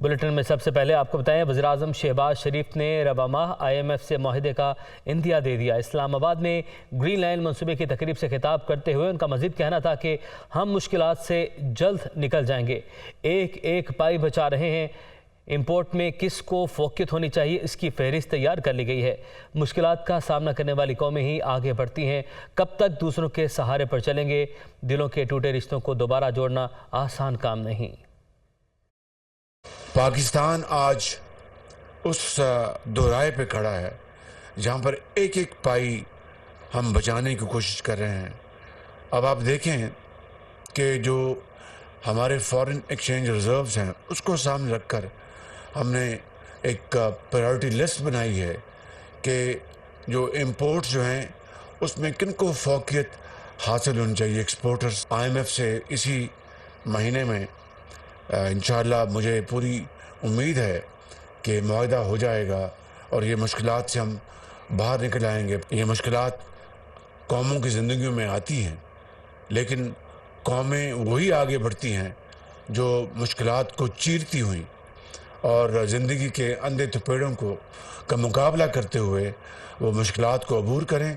Bulletin میں سب سے پہلے آپ کو بتائیں وزیراعظم شہباز شریف نے ربع ماہ IMF سے معاہدے کا انتہا دے دیا۔ اسلام آباد میں گرین لائن منصوبے کی تقریب سے خطاب کرتے ہوئے ان کا مزید کہنا تھا کہ ہم مشکلات سے جلد نکل جائیں گے، ایک ایک پائی بچا رہے ہیں۔ امپورٹ میں کس کو فوقیت ہونی چاہیے اس کی فہرست تیار کر لی گئی ہے۔ مشکلات کا سامنا کرنے والی قومیں ہی آگے بڑھتی ہیں، کب تک دوسروں کے سہارے پر چلیں گے؟ دلوں کے ٹوٹے رشتوں کو دوبارہ جوڑنا آسان کام نہیں۔ پاکستان آج اس دورائے پہ کھڑا ہے جہاں پر ایک ایک پائی ہم بچانے کی کوشش کر رہے ہیں۔ اب آپ دیکھیں کہ جو ہمارے فارن ایکسچینج ریزروز ہیں اس کو سامنے رکھ کر ہم نے ایک پرائیورٹی لسٹ بنائی ہے کہ جو امپورٹس جو ہیں اس میں کن کو فوقیت حاصل ہونی چاہیے۔ ایکسپورٹرز IMF سے اسی مہینے میں انشاءاللہ مجھے پوری امید ہے کہ معاہدہ ہو جائے گا اور یہ مشکلات سے ہم باہر نکل آئیں گے۔ یہ مشکلات قوموں کی زندگیوں میں آتی ہیں، لیکن قومیں وہی آگے بڑھتی ہیں جو مشکلات کو چیرتی ہوئیں اور زندگی کے اندھے تھپیڑوں کا مقابلہ کرتے ہوئے وہ مشکلات کو عبور کریں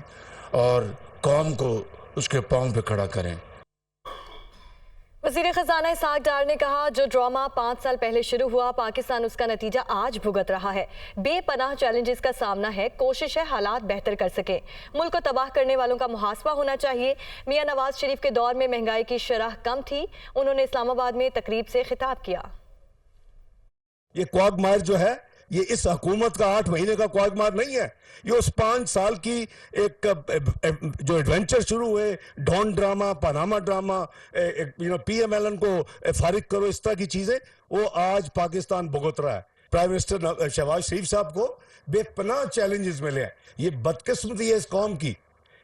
اور قوم کو اس کے پاؤں پہ کھڑا کریں۔ وزیر خزانہ اسحاق ڈار نے کہا جو ڈرامہ 5 سال پہلے شروع ہوا پاکستان اس کا نتیجہ آج بھگت رہا ہے۔ بے پناہ چیلنجز کا سامنا ہے، کوشش ہے حالات بہتر کر سکیں۔ ملک کو تباہ کرنے والوں کا محاسبہ ہونا چاہیے۔ میاں نواز شریف کے دور میں مہنگائی کی شرح کم تھی، انہوں نے اسلام آباد میں تقریب سے خطاب کیا۔ یہ کوگمار جو ہے یہ اس حکومت کا 8 مہینے کا کوگمار نہیں ہے، یہ اس 5 سال کی ایک جو ایڈونچر شروع ہوئے، Dawn drama, Panama drama, PMLN کو فارغ کرو، اس طرح کی چیزیں وہ آج پاکستان بھگت رہا ہے۔ پرائم منسٹر شہباز شریف صاحب کو بے پناہ چیلنجز ملے ہیں۔ یہ بدقسمتی ہے اس قوم کی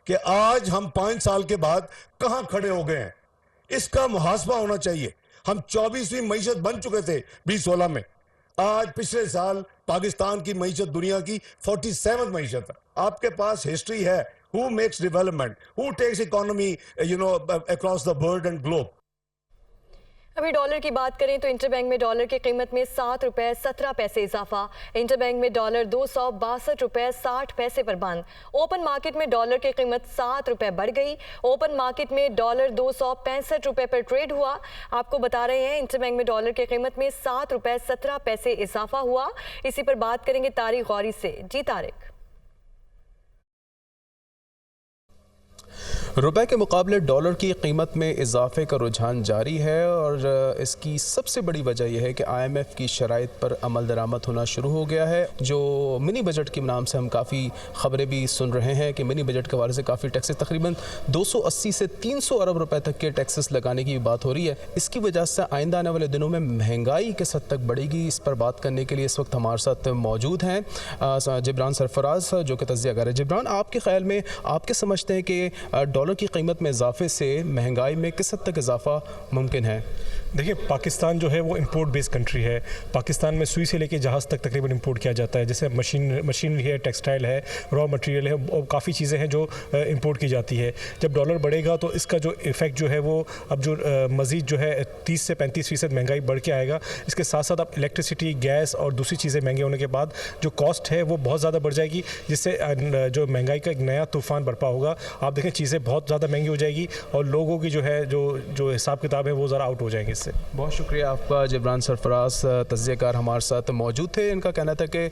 کہ آج ہم 5 سال کے بعد کہاں کھڑے ہو گئے ہیں، اس کا محاسبہ ہونا چاہیے۔ ہم 24ویں معیشت بن چکے تھے 2016 میں، آج پچھلے سال پاکستان کی معیشت دنیا کی 47 معیشت ہے۔ آپ کے پاس ہسٹری ہے، who makes development, who takes economy across the world and globe۔ ابھی ڈالر کی بات کریں تو انٹر بینک میں ڈالر کی قیمت میں 7 روپے 17 پیسے اضافہ، انٹر بینک میں ڈالر 262 روپے 60 پیسے پر بند۔ اوپن مارکیٹ میں ڈالر کی قیمت 7 روپے بڑھ گئی، اوپن مارکیٹ میں ڈالر 265 روپے پر ٹریڈ ہوا۔ آپ کو بتا رہے ہیں انٹر بینک میں ڈالر کی قیمت میں 7 روپے 17 پیسے اضافہ ہوا۔ اسی پر بات کریں گے طارق غوری سے۔ جی طارق۔ روپے کے مقابلے ڈالر کی قیمت میں اضافے کا رجحان جاری ہے اور اس کی سب سے بڑی وجہ یہ ہے کہ IMF کی شرائط پر عمل درآمد ہونا شروع ہو گیا ہے۔ جو منی بجٹ کے نام سے ہم کافی خبریں بھی سن رہے ہیں کہ منی بجٹ کے حوالے سے کافی ٹیکسز تقریباً 280 سے 300 ارب روپے تک کے ٹیکسز لگانے کی بات ہو رہی ہے۔ اس کی وجہ سے آئندہ آنے والے دنوں میں مہنگائی کس حد تک بڑھے گی، اس پر بات کرنے کے لیے اس وقت ہمارے ساتھ موجود ہیں جبران سرفراز جو کہ تجزیہ کار ہے۔ جبران، آپ کے خیال میں آپ کیا سمجھتے ہیں کہ ڈالر کی قیمت میں اضافے سے مہنگائی میں کس حد تک اضافہ ممکن ہے؟ دیکھیے، پاکستان جو ہے وہ امپورٹ بیس کنٹری ہے۔ پاکستان میں سوئی سے لے کے جہاز تک تقریباً امپورٹ کیا جاتا ہے، جیسے مشینری ہے، ٹیکسٹائل ہے، را مٹیریل ہے، اور کافی چیزیں ہیں جو امپورٹ کی جاتی ہے۔ جب ڈالر بڑھے گا تو اس کا جو ایفیکٹ جو ہے وہ اب جو مزید جو ہے 30 سے 35% مہنگائی بڑھ کے آئے گا۔ اس کے ساتھ ساتھ اب الیکٹریسٹی، گیس اور دوسری چیزیں مہنگے ہونے کے بعد جو کاسٹ ہے وہ بہت زیادہ بڑھ جائے گی، جس سے جو مہنگائی کا ایک نیا طوفان برپا ہوگا۔ آپ دیکھیں چیزیں بہت زیادہ مہنگی ہو جائے گی اور لوگوں کی جو ہے جو حساب کتاب ہے وہ ذرا آؤٹ ہو جائیں گے اس سے۔ بہت شکریہ آپ کا جبران سرفراز، تجزیہ کار ہمارے ساتھ موجود تھے۔ ان کا کہنا تھا کہ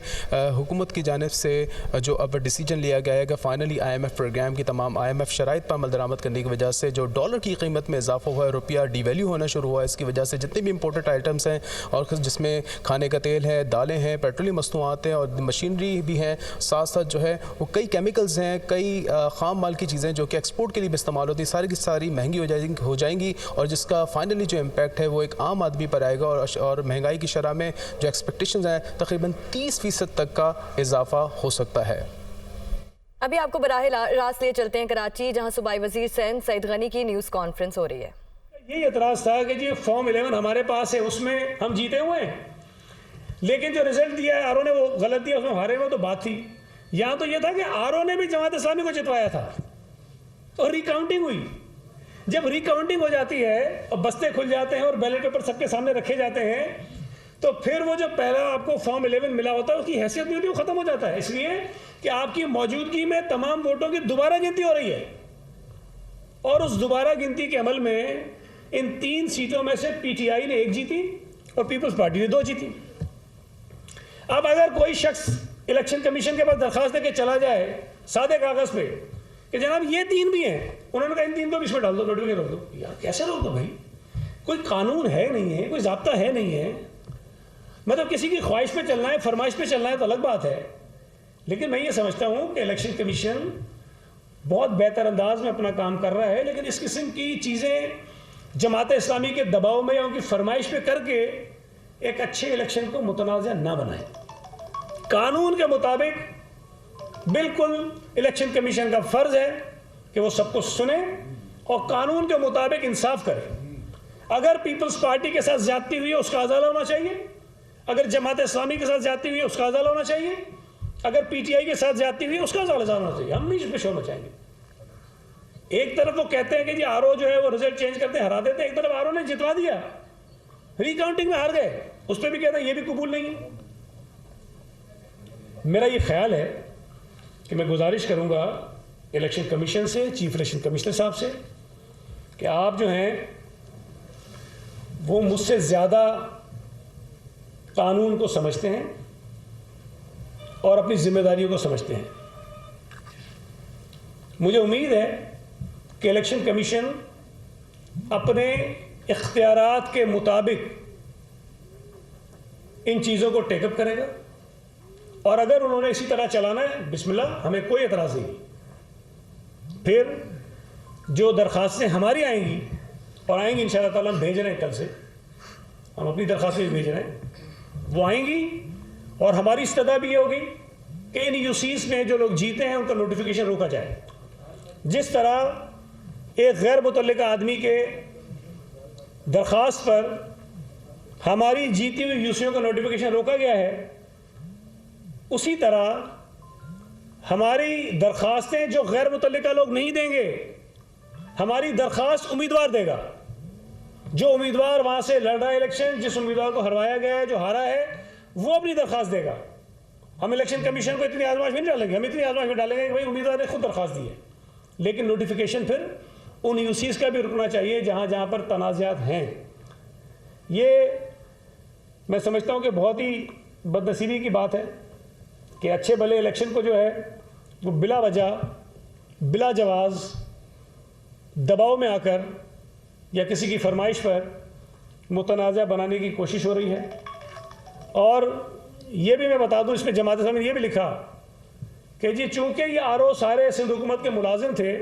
حکومت کی جانب سے جو اب ڈیسیجن لیا گیا ہے کہ فائنلی IMF پروگرام کی تمام IMF شرائط پر عمل درآمد کرنے کی وجہ سے جو ڈالر کی قیمت میں اضافہ ہوا ہے، روپیہ ڈی ویلیو ہونا شروع ہوا ہے، اس کی وجہ سے جتنے بھی امپورٹڈ آئٹمس ہیں اور جس میں کھانے کا تیل ہے، دالیں ہیں، پیٹرولیم مصنوعات ہیں اور مشینری بھی ہیں، ساتھ ساتھ جو ہے وہ کئی کیمیکلز ہیں، کئی خام مال کی چیزیں جو کہ ایکسپورٹ کے لیے بھی استعمال ہوتی ہیں، ساری کی ساری مہنگی ہو جائیں گی اور جس کا فائنلی جو امپیکٹ ہے وہ ایک عام آدمی پر آئے گا اور مہنگائی کی شرح میں جو ایکسپیکٹیشنز ہیں تقریباً 30% تک کا اضافہ ہو سکتا ہے۔ ابھی آپ کو براہ راست لیے چلتے ہیں کراچی، جہاں صوبائی وزیر سندھ سعید غنی کی نیوز کانفرنس ہو رہی ہے۔ یہی اعتراض تھا کہ جی فارم 11 ہمارے پاس ہے، اس میں ہم جیتے ہوئے ہیں، لیکن جو رزلٹ دیا ہے آرو نے وہ غلط دیا، اس میں ہارے ہوئے تو بات تھی۔ یہاں تو یہ تھا کہ آرو نے بھی جماعت اسلامی کو جتوایا تھا اور ریکاؤنٹنگ ہوئی۔ جب ریکاؤنٹنگ ہو جاتی ہے اور بستے کھل جاتے ہیں اور بیلٹ پیپر سب کے سامنے رکھے جاتے ہیں تو پھر وہ جو پہلا آپ کو فارم 11 ملا ہوتا ہے اس کی حیثیت بھی ہوتی ہے، وہ ختم ہو جاتا ہے، اس لیے کہ آپ کی موجودگی میں تمام ووٹوں کی دوبارہ گنتی ہو رہی ہے، اور اس دوبارہ گنتی کے عمل میں ان 3 سیٹوں میں سے پی ٹی آئی نے 1 جیتی اور پیپلز پارٹی نے 2 جیتی۔ اب اگر کوئی شخص الیکشن کمیشن کے پاس درخواست دے کے چلا جائے سادے کاغذ پہ کہ جناب یہ 3 بھی ہیں، انہوں نے کہا ان 3 کو بھی اس میں ڈال دو، نوٹیفکیشن روک دو، یار کیسے روک دو بھائی؟ کوئی قانون ہے نہیں ہے، کوئی ضابطہ ہے نہیں ہے، مطلب کسی کی خواہش پہ چلنا ہے، فرمائش پہ چلنا ہے تو الگ بات ہے، لیکن میں یہ سمجھتا ہوں کہ الیکشن کمیشن بہت بہتر انداز میں اپنا کام کر رہا ہے، لیکن اس قسم کی چیزیں جماعت اسلامی کے دباؤ میں یا ان کی فرمائش پہ کر کے ایک اچھے الیکشن کو متنازع نہ بنائیں۔ قانون کے مطابق بالکل الیکشن کمیشن کا فرض ہے کہ وہ سب کو سنے اور قانون کے مطابق انصاف کرے۔ اگر پیپلز پارٹی کے ساتھ زیادتی ہوئی ہے اس کا ازالہ ہونا چاہیے، اگر جماعت اسلامی کے ساتھ زیادتی ہوئی ہے اس کا ازالہ ہونا چاہیے، اگر پی ٹی آئی کے ساتھ زیادتی ہوئی ہے اس کا ازالہ ہونا چاہیے، ہم نہیں پیش ہونا چاہیں گے۔ ایک طرف وہ کہتے ہیں کہ جی آر او جو ہے وہ رزلٹ چینج کرتے ہرا دیتے ہیں، ایک طرف آر او نے جتوا دیا، ری کاؤنٹنگ میں ہار گئے، اس پہ بھی کہتے ہیں یہ بھی قبول نہیں ہے۔ میرا یہ خیال ہے کہ میں گزارش کروں گا الیکشن کمیشن سے، چیف الیکشن کمشنر صاحب سے، کہ آپ جو ہیں وہ مجھ سے زیادہ قانون کو سمجھتے ہیں اور اپنی ذمہ داریوں کو سمجھتے ہیں۔ مجھے امید ہے کہ الیکشن کمیشن اپنے اختیارات کے مطابق ان چیزوں کو ٹیک اپ کرے گا، اور اگر انہوں نے اسی طرح چلانا ہے بسم اللہ، ہمیں کوئی اعتراض نہیں۔ پھر جو درخواستیں ہماری آئیں گی اور آئیں گی انشاءاللہ تعالیٰ، ہم بھیج رہے ہیں کل سے، ہم اپنی درخواستیں بھیج رہے ہیں، وہ آئیں گی اور ہماری استدعا بھی یہ ہوگی کہ ان یو سیز میں جو لوگ جیتے ہیں ان کا نوٹیفیکیشن روکا جائے۔ جس طرح ایک غیر متعلقہ آدمی کے درخواست پر ہماری جیتی ہوئی یوسیوں کا نوٹیفیکیشن روکا گیا ہے، اسی طرح ہماری درخواستیں جو غیر متعلقہ لوگ نہیں دیں گے، ہماری درخواست امیدوار دے گا۔ جو امیدوار وہاں سے لڑ رہا ہے الیکشن، جس امیدوار کو ہروایا گیا ہے، جو ہارا ہے، وہ اپنی درخواست دے گا۔ ہم الیکشن کمیشن کو اتنی آزمائش میں نہیں ڈالیں گے، ہم اتنی آزمائش میں ڈالیں گے کہ بھائی امیدوار نے خود درخواست دی ہے، لیکن نوٹیفیکیشن پھر ان یوسیز کا بھی رکنا چاہیے جہاں جہاں پر تنازعات ہیں۔ یہ میں سمجھتا ہوں کہ بہت ہی بد نصیبی کی بات ہے کہ اچھے بھلے الیکشن کو جو ہے وہ بلا وجہ، بلا جواز، دباؤ میں آ کر یا کسی کی فرمائش پر متنازع بنانے کی کوشش ہو رہی ہے۔ اور یہ بھی میں بتا دوں، اس میں جماعت اسلامی نے یہ بھی لکھا کہ جی چونکہ یہ آر او سارے سندھ حکومت کے ملازم تھے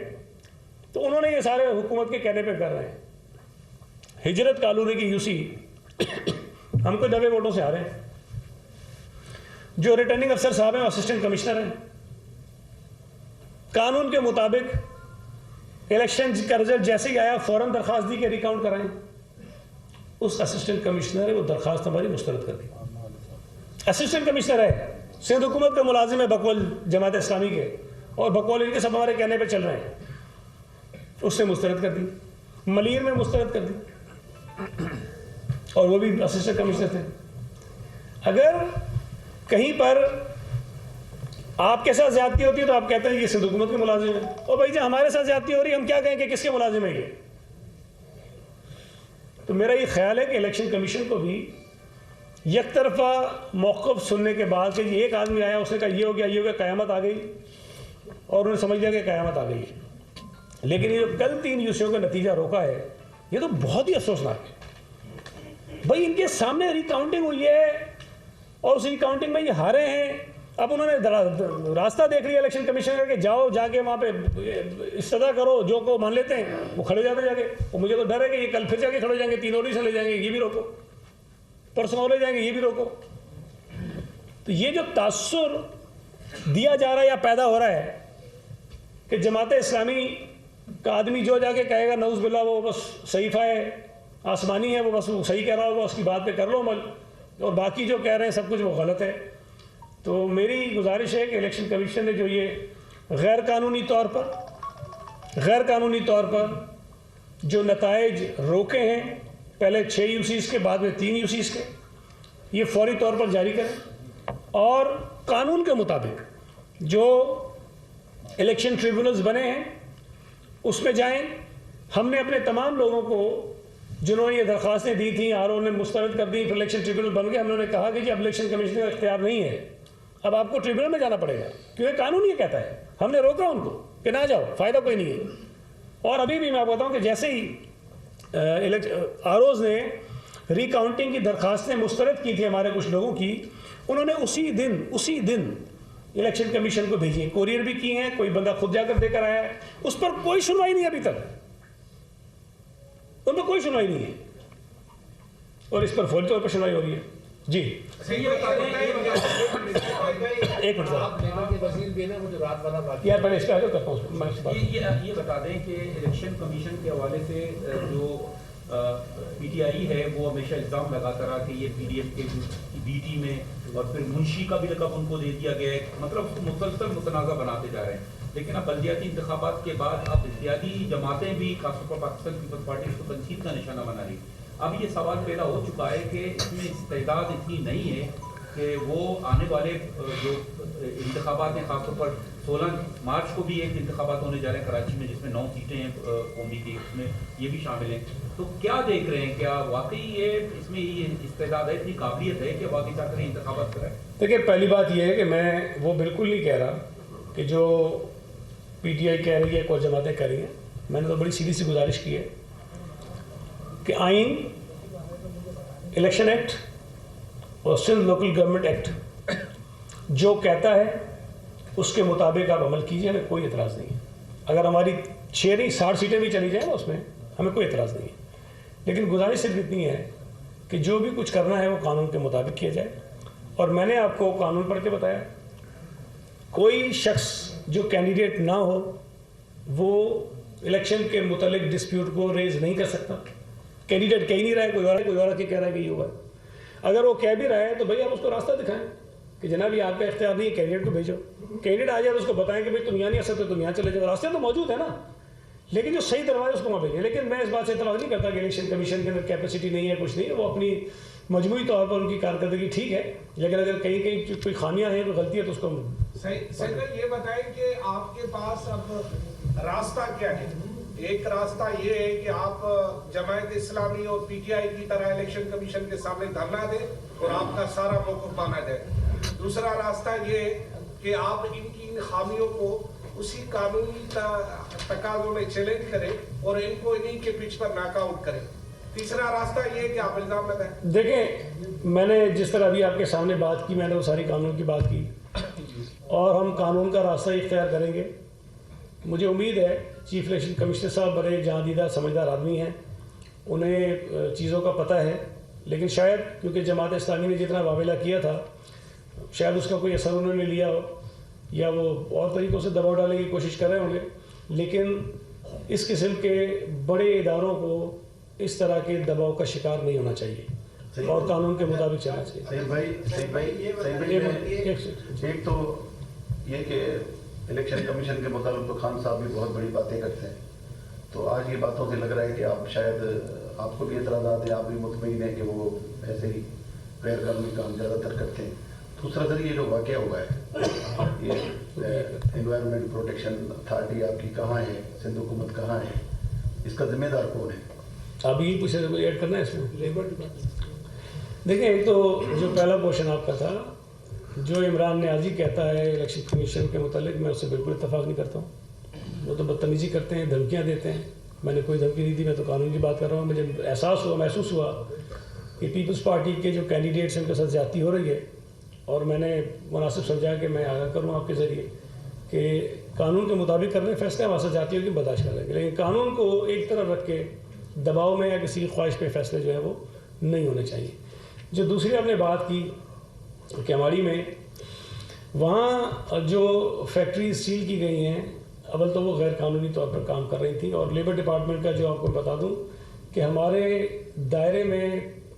تو انہوں نے یہ سارے حکومت کے کہنے پہ کر رہے ہیں۔ ہجرت کالونی کی یو سی ہم کو 90 ووٹوں سے ہارے ہیں، جو ریٹرننگ افسر صاحب ہیں اسسٹنٹ کمشنر ہیں، قانون کے مطابق الیکشن کا رزلٹ جیسے ہی آیا فوراً درخواست دی کہ ریکاؤنٹ کرائیں، اس اسسٹنٹ کمشنر نے وہ درخواست ہماری مسترد کر دی۔ اسسٹنٹ کمشنر ہے، سندھ حکومت کا ملازم ہے بقول جماعت اسلامی کے، اور بقول ان کے سب ہمارے کہنے پہ چل رہے ہیں، اس نے مسترد کر دی، ملیر میں مسترد کر دی، اور وہ بھی اسسٹنٹ کمشنر تھے۔ اگر کہیں پر آپ کے ساتھ زیادتی ہوتی ہے تو آپ کہتے ہیں یہ سندھ حکومت کے ملازم ہیں، اور بھائی جب ہمارے ساتھ زیادتی ہو رہی ہے ہم کیا کہیں کہ کس کے ملازم ہیں یہ؟ تو میرا یہ خیال ہے کہ الیکشن کمیشن کو بھی یک طرفہ موقف سننے کے بعد کہ ایک آدمی آیا اس نے کہا یہ ہو گیا یہ ہو گیا، قیامت آ گئی، اور انہوں نے سمجھ لیا کہ قیامت آ گئی ہے، لیکن یہ جو کل 3 یوسیوں کا نتیجہ روکا ہے یہ تو بہت ہی افسوسناک ہے۔ بھائی ان کے سامنے ریکاؤنٹنگ ہوئی ہے اور اس ریکاؤنٹنگ میں یہ ہارے ہیں، اب انہوں نے راستہ دیکھ لیا الیکشن کمیشن کا کہ جاؤ جا کے وہاں پہ استدعا کرو، جو کو مان لیتے ہیں وہ کھڑے جاتے جا کے، اور مجھے تو ڈر ہے کہ یہ کل پھر جا کے کھڑے جائیں گے، 3 اور ہی چلے جائیں گے، یہ بھی روکو، پرسوں اور لے جائیں گے، یہ بھی روکو۔ تو یہ جو تاثر دیا جا رہا ہے یا پیدا ہو رہا ہے کہ جماعت اسلامی کا آدمی جو جا کے کہے گا نعوذ باللہ وہ بس صحیفہ ہے آسمانی ہے، وہ بس وہ صحیح کہہ رہا ہوگا، اس کی بات پہ کر لو عمل، اور باقی جو کہہ رہے ہیں سب کچھ وہ غلط ہے۔ تو میری گزارش ہے کہ الیکشن کمیشن نے جو یہ غیر قانونی طور پر جو نتائج روکے ہیں، پہلے 6 یوسیز کے، بعد میں 3 یوسیز کے، یہ فوری طور پر جاری کریں اور قانون کے مطابق جو الیکشن ٹریبونلز بنے ہیں اس میں جائیں. ہم نے اپنے تمام لوگوں کو جنہوں نے یہ درخواستیں دی تھیں آر او نے مسترد کر دی, پھر الیکشن ٹریبونل بن گئے. ہم نے کہا کہ جی اب الیکشن کمیشن کا اختیار نہیں ہے, اب آپ کو ٹریبونل میں جانا پڑے گا کیونکہ قانون یہ کہتا ہے. ہم نے روکا ان کو کہ نہ جاؤ, فائدہ کوئی نہیں ہے. اور ابھی بھی میں آپ بتاؤں کہ جیسے ہی آر اوز نے ری کاؤنٹنگ کی درخواستیں مسترد کی تھی ہمارے کچھ لوگوں کی, انہوں نے اسی دن الیکشن کمیشن کو بھیجی ہیں, کوریئر بھی کی ہیں, کوئی بندہ خود جا کر دے کر آیا ہے. اس پر کوئی سنوائی نہیں ابھی تک, ان پر کوئی سنوائی نہیں ہے, اور اس پر فوری طور پر سنوائی ہو رہی ہے. جی ایک منٹ یار پہلے اس کا کرتا ہوں. یہ بتا دیں کہ الیکشن کمیشن کے حوالے سے جو پی ٹی آئی ہے وہ ہمیشہ الزام لگاتا رہا کہ یہ پی ڈی ایم کے بی ٹی میں اور پھر منشی کا بھی لقب ان کو دے دیا گیا ہے, مطلب مسلسل متنازع بناتے جا رہے ہیں. لیکن اب بلدیاتی انتخابات کے بعد اب اتحادی جماعتیں بھی خاص طور پر پاکستان پیپلز پارٹی اس کو تنقید کا نشانہ بنا رہی. اب یہ سوال پیدا ہو چکا ہے کہ اس میں استعداد اتنی نہیں ہے کہ وہ آنے والے جو انتخابات ہیں, خاص طور پر 16 مارچ کو بھی ایک انتخابات ہونے جا رہے ہیں کراچی میں جس میں 9 سیٹیں ہیں قومی کی, اس میں یہ بھی شامل ہیں. تو کیا دیکھ رہے ہیں, کیا واقعی یہ اس میں یہ استعداد ہے, اتنی قابلیت ہے کہ واقعی چاہ کر انتخابات کرائیں؟ دیکھیے پہلی بات یہ ہے کہ میں وہ بالکل نہیں کہہ رہا کہ جو پی ٹی آئی کہہ رہی ہے کوئی جماعتیں کر رہی ہیں. میں نے تو بڑی سیدھی سی گزارش کی ہے کہ آئین, الیکشن ایکٹ اور سندھ لوکل گورنمنٹ ایکٹ جو کہتا ہے اس کے مطابق آپ عمل کیجیے, ہمیں کوئی اعتراض نہیں ہے. اگر ہماری 6 نہیں 60 سیٹیں بھی چلی جائیں نا اس میں ہمیں کوئی اعتراض نہیں ہے. لیکن گزارش صرف اتنی ہے کہ جو بھی کچھ کرنا ہے وہ قانون کے مطابق کیا جائے. اور میں نے آپ کو قانون پڑھ کے بتایا, کوئی شخص جو کینڈیڈیٹ نہ ہو وہ الیکشن کے متعلق ڈسپیوٹ کو ریز نہیں کر سکتا. کینڈیڈیٹ کہہ نہیں رہا ہے, کوئی اور کے کہہ رہا ہے کہ یہ ہوا ہے. اگر وہ کہہ بھی رہا ہے تو بھائی آپ اس کو راستہ دکھائیں کہ جناب یہ آپ کا اختیار نہیں ہے, کینڈیڈیٹ کو بھیجو. کینڈیڈیٹ آ جائے تو اس کو بتائیں کہ بھائی تم یہاں نہیں آ سکتے, تم یہاں چلے جاؤ. راستے تو موجود ہے نا, لیکن جو صحیح دروازہ اس کو وہاں بھیجیں. لیکن میں اس بات سے اعتراض نہیں کرتا کہ الیکشن کمیشن کے اندر کیپیسٹی نہیں ہے, کچھ نہیں ہے. وہ اپنی مجموعی طور پر ان کی کارکردگی ٹھیک ہے, لیکن اگر کہیں کوئی خامیاں ہیں, کوئی غلطی ہے تو اس کو صحیح. یہ بتائیں کہ آپ کے پاس اب راستہ کیا ہے؟ ایک راستہ یہ ہے کہ آپ جماعت اسلامی اور پی ٹی آئی کی طرح الیکشن کمیشن کے سامنے دھرنا دیں اور آپ کا سارا موقف مانا جائے. دوسرا راستہ یہ کہ آپ ان کی خامیوں کو اسی قانونی تقاضوں میں چیلنج کریں اور ان کو انہی کے پچ پر ناک آؤٹ کریں. تیسرا راستہ یہ ہے کہ آپ الزام لگائیں. دیکھیں میں نے جس طرح ابھی آپ کے سامنے بات کی, میں نے وہ ساری قانون کی بات کی اور ہم قانون کا راستہ اختیار کریں گے. مجھے امید ہے چیف الیکشن کمشنر صاحب بڑے جہاں دیدہ سمجھدار آدمی ہیں, انہیں چیزوں کا پتہ ہے. لیکن شاید کیونکہ جماعت اسلامی نے جتنا معاملہ کیا تھا شاید اس کا کوئی اثر انہوں نے لیا ہو, یا وہ اور طریقوں سے دباؤ ڈالنے کی کوشش کر رہے ہوں گے. لیکن اس قسم کے بڑے اداروں کو اس طرح کے دباؤ کا شکار نہیں ہونا چاہیے اور قانون کے مطابق چلنا چاہیے. ایک تو یہ کہ الیکشن کمیشن کے متعلق تو خان صاحب بھی بہت بڑی باتیں کرتے ہیں, تو آج یہ باتوں سے لگ رہا ہے کہ آپ شاید آپ کو بھی اعتراضات ہیں, آپ بھی مطمئن ہیں کہ وہ ایسے ہی غیر قانونی کام زیادہ تر کرتے ہیں. دوسرا سر یہ جو واقعہ ہوا ہے, یہ انوائرمنٹ پروٹیکشن اتھارٹی آپ کی کہاں ہے, سندھ حکومت کہاں ہے, اس کا ذمہ دار کون ہے؟ ابھی یہی پوچھے کوئی ایڈ کرنا ہے اس میں. دیکھیں ایک تو جو پہلا کوشچن آپ کا تھا, جو عمران نیازی کہتا ہے الیکشن کمیشن کے متعلق, میں اس سے بالکل اتفاق نہیں کرتا ہوں. وہ تو بدتمیزی کرتے ہیں, دھمکیاں دیتے ہیں. میں نے کوئی دھمکی نہیں دی, میں تو قانون کی بات کر رہا ہوں. مجھے محسوس ہوا کہ پیپلز پارٹی کے جو کینڈیڈیٹس ہیں ان کے ساتھ زیادتی ہو رہی ہے, اور میں نے مناسب سمجھا کہ میں آگاہ کروں آپ کے ذریعے کہ قانون کے مطابق کرنے فیصلے ہمارے ساتھ جاتی ہوگی برداشت کر لیں گے, لیکن قانون کو ایک طرف رکھ کے دباؤ میں یا کسی خواہش پہ فیصلے جو ہے وہ نہیں ہونے چاہیے. جو دوسری آپ نے بات کی کہ ہماری میں وہاں جو فیکٹریز سیل کی گئی ہیں, اول تو وہ غیر قانونی طور پر کام کر رہی تھیں, اور لیبر ڈپارٹمنٹ کا جو آپ کو بتا دوں کہ ہمارے دائرے میں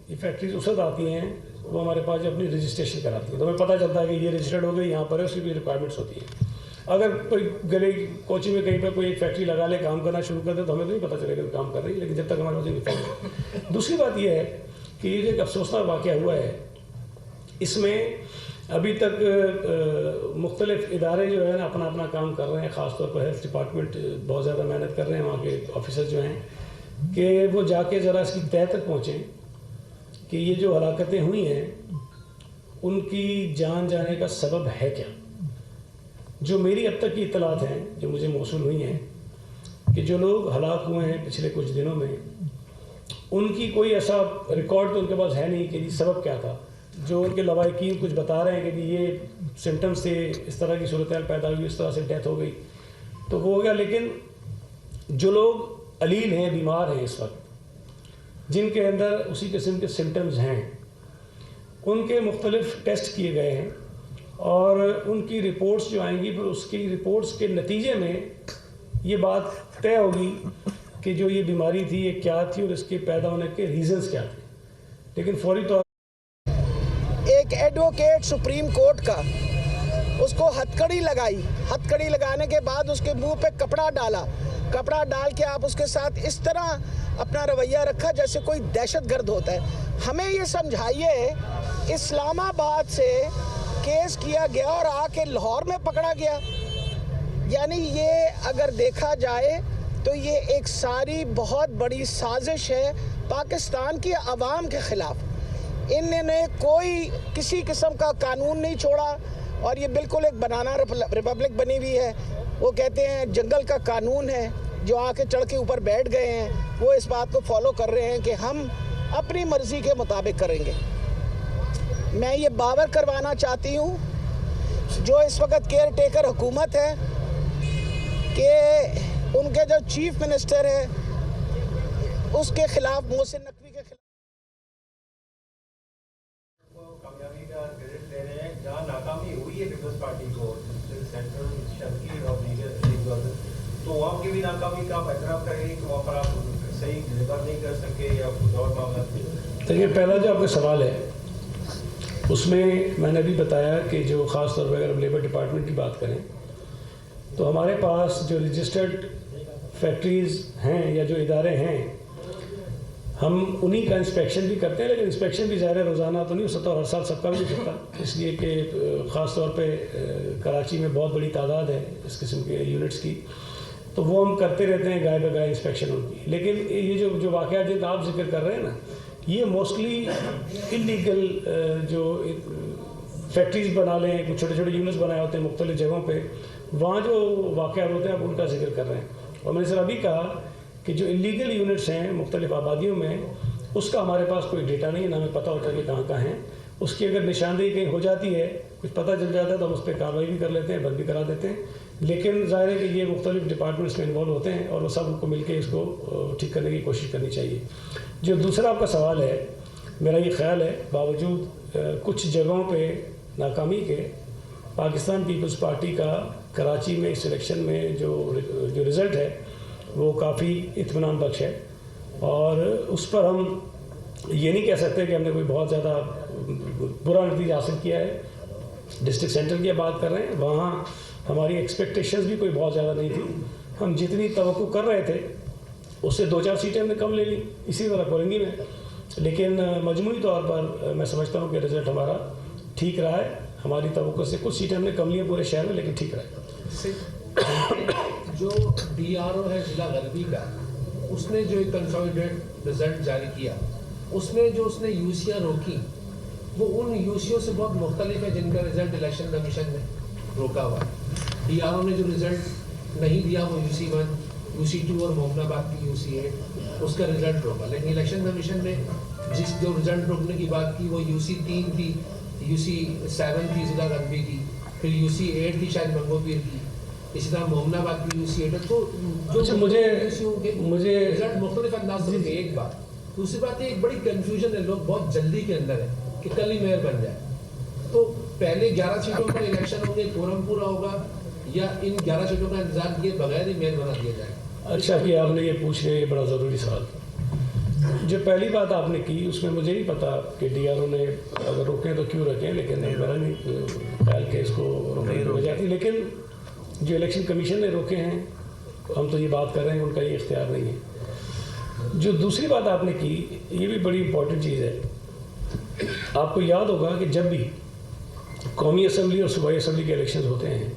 یہ فیکٹریز اس وقت آتی ہیں, وہ ہمارے پاس جو اپنی رجسٹریشن کراتی ہیں, تو ہمیں پتہ چلتا ہے کہ یہ رجسٹرڈ ہو گئی, یہاں پر ہے, اس کی بھی ریکوائرمنٹس ہوتی ہیں. اگر کوئی گلے کوچی میں کہیں پہ کوئی ایک فیکٹری لگا لے, کام کرنا شروع کر دے, تو ہمیں تو نہیں پتہ چلے گا کہ کام کر رہی ہے, لیکن جب تک ہمارے پاس نہیں. دوسری بات یہ ہے کہ یہ جو ایک افسوسناک واقعہ ہوا ہے اس میں ابھی تک مختلف ادارے جو ہے نا اپنا اپنا کام کر رہے ہیں. خاص طور پر ہیلتھ ڈپارٹمنٹ بہت زیادہ محنت کر رہے ہیں, وہاں کے آفیسر جو ہیں کہ وہ جا کے ذرا اس کی تہہ تک پہنچیں کہ یہ جو ہلاکتیں ہوئی ہیں ان کی جان جانے کا سبب ہے کیا. جو میری اب تک کی اطلاعات ہیں جو مجھے موصول ہوئی ہیں کہ جو لوگ ہلاک ہوئے ہیں پچھلے کچھ دنوں میں, ان کی کوئی ایسا ریکارڈ تو ان کے پاس ہے نہیں کہ یہ سبب کیا تھا. جو ان کے لواحقین کچھ بتا رہے ہیں کہ یہ سمٹمز سے اس طرح کی صورتحال پیدا ہوئی, اس طرح سے ڈیتھ ہو گئی, تو وہ ہو گیا. لیکن جو لوگ علیل ہیں, بیمار ہیں اس وقت, جن کے اندر اسی قسم کے سمٹمز ہیں, ان کے مختلف ٹیسٹ کیے گئے ہیں اور ان کی رپورٹس جو آئیں گی پھر اس کی رپورٹس کے نتیجے میں یہ بات طے ہوگی کہ جو یہ بیماری تھی یہ کیا تھی اور اس کے پیدا ہونے کے ریزنز کیا تھے. لیکن فوری طور ایک ایڈوکیٹ سپریم کورٹ کا, اس کو ہتھکڑی لگائی, ہتھکڑی لگانے کے بعد اس کے منہ پہ کپڑا ڈالا, کپڑا ڈال کے آپ اس کے ساتھ اس طرح اپنا رویہ رکھا جیسے کوئی دہشت گرد ہوتا ہے. ہمیں یہ سمجھائیے اسلام آباد سے کیس کیا گیا اور آ کے لاہور میں پکڑا گیا. یعنی یہ اگر دیکھا جائے تو یہ ایک ساری بہت بڑی سازش ہے پاکستان کی عوام کے خلاف. انہوں نے کوئی کسی قسم کا قانون نہیں چھوڑا اور یہ بالکل ایک بنانا ریپبلک بنی ہوئی ہے. وہ کہتے ہیں جنگل کا قانون ہے, جو آ کے چڑھ کے اوپر بیٹھ گئے ہیں وہ اس بات کو فالو کر رہے ہیں کہ ہم اپنی مرضی کے مطابق کریں گے. میں یہ باور کروانا چاہتی ہوں جو اس وقت کیئر ٹیکر حکومت ہے کہ ان کے جو چیف منسٹر ہے اس کے خلاف محسن نقوی کے خلاف کامیابی کا کریڈٹ لے رہے ہیں. جہاں ناکامی ہوئی ہے پیپلز پارٹی کو سینٹرل شرکی اور دیگر, تو وہاں کی بھی ناکامی کا آپ اعتراف کریں کہ وہاں پر آپ صحیح ڈلیور نہیں کر سکے یا کچھ اور معاملات تھے. دیکھیے, پہلا جو آپ کا سوال ہے اس میں نے ابھی بتایا کہ جو خاص طور پر اگر ہم لیبر ڈپارٹمنٹ کی بات کریں تو ہمارے پاس جو رجسٹرڈ فیکٹریز ہیں یا جو ادارے ہیں ہم انہی کا انسپیکشن بھی کرتے ہیں. لیکن انسپیکشن بھی ظاہر روزانہ تو نہیں ہو سکتا اور ہر سال سب کا بھی نہیں سکتا, اس لیے کہ خاص طور پہ کراچی میں بہت بڑی تعداد ہے اس قسم کے یونٹس کی, تو وہ ہم کرتے رہتے ہیں گائے بگائے انسپیکشن ان کی. لیکن یہ جو واقعات جن کا آپ ذکر کر رہے ہیں نا, یہ موسٹلی انلیگل جو فیکٹریز بنا لیں, کچھ چھوٹے چھوٹے یونٹس بنائے ہوتے ہیں مختلف جگہوں پہ, وہاں جو واقعات ہوتے ہیں آپ ان کا ذکر کر رہے ہیں. اور میں نے سر ابھی کہا کہ جو انلیگل یونٹس ہیں مختلف آبادیوں میں, اس کا ہمارے پاس کوئی ڈیٹا نہیں ہے, نہ ہمیں پتہ ہوتا کہ کہاں ہیں. اس کی اگر نشاندہی کہیں ہو جاتی ہے, کچھ پتہ چل جاتا ہے تو ہم اس پہ کارروائی بھی کر لیتے ہیں, بند بھی کرا دیتے ہیں. لیکن ظاہر ہے کہ یہ مختلف ڈپارٹمنٹس میں انوالو ہوتے ہیں اور وہ سب کو مل کے اس کو ٹھیک کرنے کی کوشش کرنی چاہیے. جو دوسرا آپ کا سوال ہے, میرا یہ خیال ہے باوجود کچھ جگہوں پہ ناکامی کے, پاکستان پیپلز پارٹی کا کراچی میں اس الیکشن میں جو رزلٹ ہے وہ کافی اطمینان بخش ہے. اور اس پر ہم یہ نہیں کہہ سکتے کہ ہم نے کوئی بہت زیادہ برا نتیجہ حاصل کیا ہے. ڈسٹرکٹ سینٹر کی بات کر رہے ہیں, وہاں ہماری ایکسپیکٹیشنز بھی کوئی بہت زیادہ نہیں تھی. ہم جتنی توقع کر رہے تھے اس سے 2-4 سیٹیں ہم نے کم لے لی اسی طرح کولنگی میں. لیکن مجموعی طور پر میں سمجھتا ہوں کہ رزلٹ ہمارا ٹھیک رہا ہے. ہماری توقع سے کچھ سیٹیں ہم نے کم لی ہیں پورے شہر میں, لیکن ٹھیک رہا ہے. جو ڈی آر او ہے ضلع غربی کا, اس نے جو ایک کنسالیڈیٹ رزلٹ جاری کیا, اس میں جو اس نے یو سیاں روکی وہ ان یو سیوں سے بہت مختلف ہے جن کا رزلٹ الیکشن کمیشن نے روکا ہوا ہے. ڈی آر او نے جو رزلٹ نہیں دیا وہ یو سی 1, یو سی 2 اور محمد آباد کی یو سی 8, اس کا رزلٹ روکا. لیکن الیکشن کمیشن نے جس جو رزلٹ روکنے کی بات کی وہ یو سی 3 تھی, یو سی 7 تھی ضلع غربی کی, پھر یو سی 8 تھی شاید منگو پیر کی, اسی طرح محمد آباد کی یو سی 8. تو مجھے رزلٹ مختلف انداز سے. ایک بات. دوسری بات یہ ایک بڑی کنفیوژن ہے, لوگ بہت جلدی کے اندر ہے کہ کل ہی میئر بن جائے. تو پہلے 11 سیٹوں پر الیکشن ہوں گے, کورم پورا ہوگا, یا ان 11 سیٹوں کا انتظار کیے بغیر ہی میئر بنا دیا جائے. اچھا کہ آپ نے یہ پوچھ لیا, یہ بڑا ضروری سوال. جو پہلی بات آپ نے کی اس میں مجھے نہیں پتا کہ ڈی آر او نے اگر روکیں تو کیوں رکھیں, لیکن میرا نہیں خیال کہ اس کو روکنے کی وجہ تھی. لیکن جو الیکشن کمیشن نے روکے ہیں ہم تو یہ بات کر رہے ہیں, ان کا یہ اختیار نہیں ہے. جو دوسری بات آپ نے کی یہ بھی بڑی امپورٹنٹ چیز ہے. آپ کو یاد ہوگا کہ جب بھی قومی اسمبلی اور صوبائی اسمبلی کے الیکشن ہوتے ہیں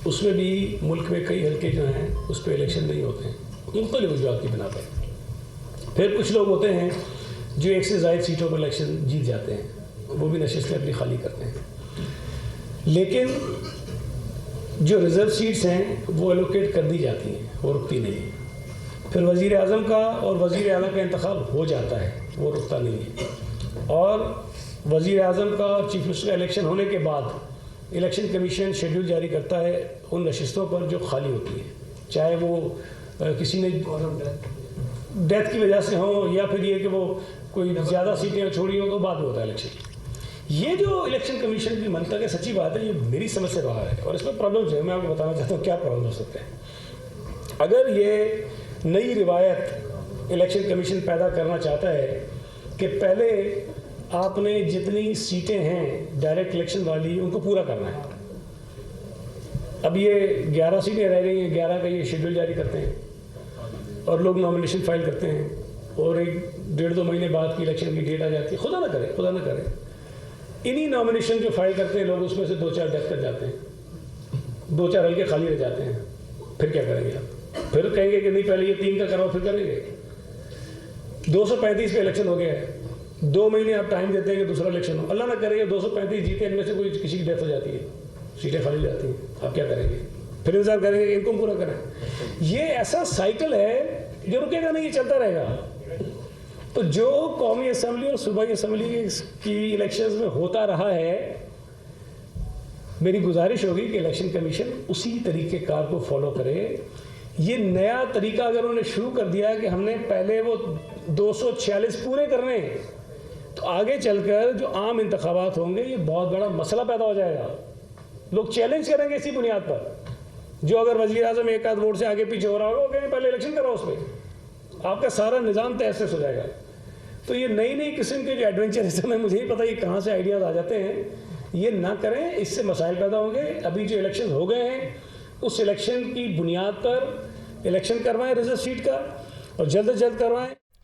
اس میں بھی ملک میں کئی حلقے جو ہیں اس پہ الیکشن نہیں ہوتے ہیں مختلف وجوہات کی بنا پر. پھر کچھ لوگ ہوتے ہیں جو ایک سے زائد سیٹوں پر الیکشن جیت جاتے ہیں، وہ بھی نشستیں اپنی خالی کرتے ہیں. لیکن جو ریزرو سیٹس ہیں وہ الوکیٹ کر دی جاتی ہیں، وہ رکتی نہیں ہیں. پھر وزیر اعظم کا اور وزیر اعلیٰ کا انتخاب ہو جاتا ہے، وہ رکتا نہیں ہے. اور وزیر اعظم کا اور چیف منسٹر کا الیکشن ہونے کے بعد الیکشن کمیشن شیڈول جاری کرتا ہے ان نشستوں پر جو خالی ہوتی ہیں، چاہے وہ کسی نے ڈیتھ کی وجہ سے ہوں یا پھر یہ کہ وہ کوئی زیادہ سیٹیں چھوڑی ہوں تو بعد میں ہوتا ہے الیکشن. یہ جو الیکشن کمیشن کی منطق ہے، سچی بات ہے، یہ میری سمجھ سے باہر ہے اور اس میں پرابلمز ہیں. میں آپ کو بتانا چاہتا ہوں کیا پرابلم ہو سکتے ہیں. اگر یہ نئی روایت الیکشن کمیشن پیدا کرنا چاہتا ہے کہ پہلے آپ نے جتنی سیٹیں ہیں ڈائریکٹ الیکشن والی ان کو پورا کرنا ہے. اب یہ 11 سیٹیں رہ گئی ہیں، 11 کا یہ شیڈول جاری کرتے ہیں اور لوگ نامینیشن فائل کرتے ہیں اور 1.5-2 مہینے بعد کی الیکشن کی ڈیٹ آ جاتی ہے. خدا نہ کرے انہی نامینیشن جو فائل کرتے ہیں لوگ اس میں سے 2-4 ڈیتھ کر جاتے ہیں، 2-4 ہلکے خالی رہ جاتے ہیں. پھر کیا کریں گے آپ؟ پھر کہیں گے کہ نہیں پہلے یہ 3 کا کراؤ پھر کریں گے. 235 پہ الیکشن ہو گیا ہے، 2 مہینے آپ ٹائم دیتے ہیں کہ دوسرا الیکشن ہو. اللہ نہ کرے 235 جیتے ان میں سے کوئی کسی کی ڈیتھ ہو جاتی ہے، سیٹیں خالی جاتی ہیں. آپ کیا کریں گے؟ پھر انتظار کریں گے کہ ان کو پورا کریں. یہ ایسا سائیکل ہے جو رکے گا نہیں، یہ چلتا رہے گا. تو جو قومی اسمبلی اور صوبائی اسمبلی کی الیکشنز میں ہوتا رہا ہے، میری گزارش ہوگی کہ الیکشن کمیشن اسی طریقہ کار کو فالو کرے. یہ نیا طریقہ اگر انہوں نے شروع کر دیا کہ ہم نے پہلے وہ 246 پورے کرنے ہیں تو آگے چل کر جو عام انتخابات ہوں گے یہ بہت بڑا مسئلہ پیدا ہو جائے گا. لوگ چیلنج کریں گے اسی بنیاد پر. جو اگر وزیر اعظم ایک آدھ ووٹ سے آگے پیچھے ہو رہا ہوگا وہ کہیں پہلے الیکشن کرو، اس پہ آپ کا سارا نظام تحس ہو جائے گا. تو یہ نئی قسم کے جو ایڈونچر ہیں، مجھے ہی پتہ یہ کہاں سے آئیڈیاز آ جاتے ہیں. یہ نہ کریں، اس سے مسائل پیدا ہوں گے. ابھی جو الیکشن ہو گئے ہیں اس الیکشن کی بنیاد پر الیکشن کروائیں ریزرو سیٹ کا اور جلد از جلد کروائیں.